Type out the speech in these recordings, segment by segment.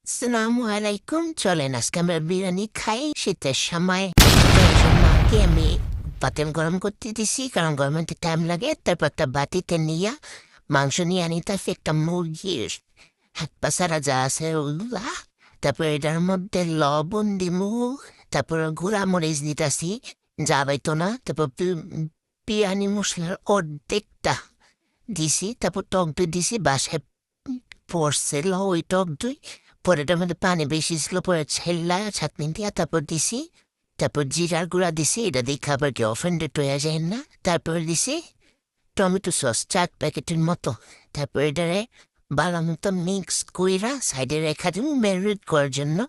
আসসালামু আলাইকুম। চলেন আজকে আমরা বিরিয়ানি খাই শীতের সময়। তার জন্য আগে আমি পাতিল গরম করতে দিছি, কারণ গরম হতে টাইম লাগে। তারপর একটা বাটিতে নিয়ে মাংস নিয়ে আনি, তারপর একটা মুরগির হাত পা ছাড়া যা আছে ওগুলা, তারপর এটার মধ্যে লবণ দিমু, তারপর গুঁড়া মরিচ দিতাছি যা বাইতো না, তারপর বিরিয়ানি মশলার অর্ধেকটা দিছি, তারপর টক দই দিছি, বাসায় পড়ছিল ওই টক দই। পরে এটার মধ্যে পানি বেশি ছিল, পরে ছেল্লা ছাঁকনি দিয়া তারপর দিছি, তারপর জিরার গুঁড়া দিছি, এটা দিয়ে খাবার কি অফেন্ডেড হয়ে যায় না। তারপর দিছি টমেটো সস 4 প্যাকেটের মতো। তারপর এটারে ভালো মতো মিক্স কইরা সাইডে রেখা দিব ম্যারিনেট করার জন্য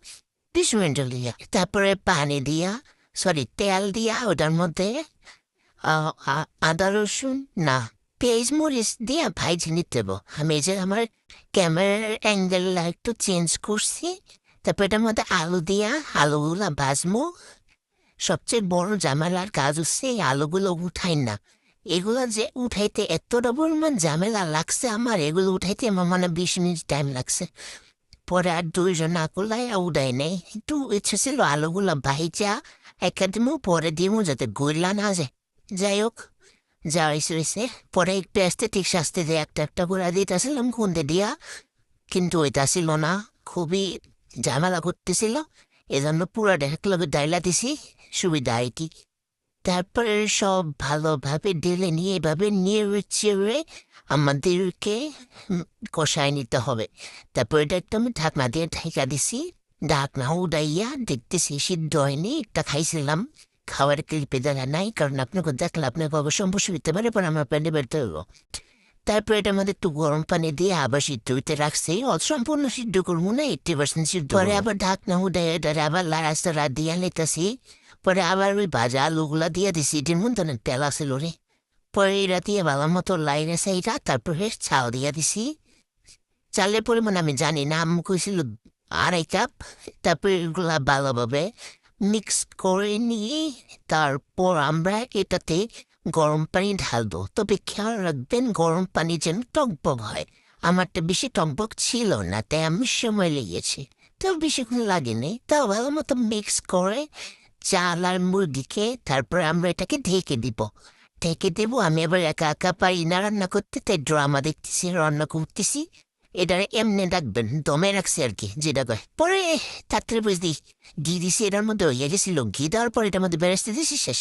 20 মিনিট লিয়া। তারপরে পানি দিয়া, তেল দিয়া ওটার মধ্যে আদা রসুন না পেঁয়াজ মরিচ দিয়া ভাইজে নিতে দেবো। আমি এই যে আমার ক্যামেরার অ্যাঙ্গেল একটু চেঞ্জ করছি। তারপর এটার মধ্যে আলু দিয়া আলুগুলা ভাজবো। সবচেয়ে বড় ঝামেলার কাজ হচ্ছে এই আলুগুলো উঠাই না। এগুলো যে উঠাইতে এতটা পরিমাণ ঝামেলা লাগছে আমার, এগুলো উঠাইতে আমার মানে 20 মিনিট টাইম লাগছে। পরে আর দুইজন না করলাই উঠাই নেই, একটু ইচ্ছে ছিল আলুগুলা ভাইজা একা দিমু, পরে দিমু যাতে গইলা না যায়। যাই হোক, যা হয়েছে। পরে একটু ঠিক শাস্তি দিয়ে একটা একটা করে দিতেছিলাম খুন্দে দিয়া, কিন্তু ওইটা ছিল না, খুবই ঝামেলা করতেছিল। এজন্য পুরো একলগে ডাইলা দিছি, সুবিধা আর কি। তারপরে সব ভালোভাবে ঢেলে নিয়ে এভাবে নেড়ে চেড়ে আমাদেরকে কষায় নিতে হবে। তারপর এটা একটু আমি ঢাকনা দিয়ে ঢেকা দিছি, ঢাকনা উড়াইয়া দেখতেছি সিদ্ধ হয়নি। একটা খাইছিলাম, খাওয়ার ক্লিপে দেখা নাই, কারণ আপনাকে দেখলে আপনাকে অবশ্য অবশ্যই হইতে পারে, পরে আমার প্যান্ডে বেরোতে হইব। তারপর এটার মধ্যে একটু গরম পানি দিয়ে আবার সিদ্ধ হইতে রাখছি, সম্পূর্ণ সিদ্ধ করবো না, 80% সিদ্ধ। পরে আবার ঢাকনা উঠাই এটারে আবার লাড়াচাড়া দিয়া নিতেছি। পরে আবার ওই ভাজা আলুগুলা দিয়ে দিছি, এটির মধ্যে অনেক তেল আসিল রে। পরে এরা দিয়ে ভালো মতো লাইনে সেইটা, তারপরে চাল দিয়ে দিছি। চালের পরিমাণ আমি জানি না, আমি কইছিল 2.5 কাপ। তারপর এগুলা ভালোভাবে মিক্স করে নিয়ে তারপর আমরা এটাতে গরম পানি ঢালবো। তবে খেয়াল রাখবেন গরম পানি যেন টকবক হয়। আমারটা বেশি টকবক ছিল না, তাই আমি সময় লেগেছে, তাও বেশিক্ষণ লাগেনি। তাও ভালো মতো মিক্স করে চাল আর মুরগিকে তারপর আমরা এটাকে ঢেকে দিব। ঢেকে দেবো। আমি আবার একা একা পারি না রান্না করতে, তাই ড্রামা দেখতেছি, রান্না করতেছি। এটা এমনি ডাকবেন, দমে রাখছে আর কি, যেটা কয়। পরে তাড়াতাড়ি বুঝদি ঘি দিছি, এটার মধ্যে হয়ে গেছিল। ঘি দেওয়ার পর এটার মধ্যে বেরেস্তে দিছি, শেষ।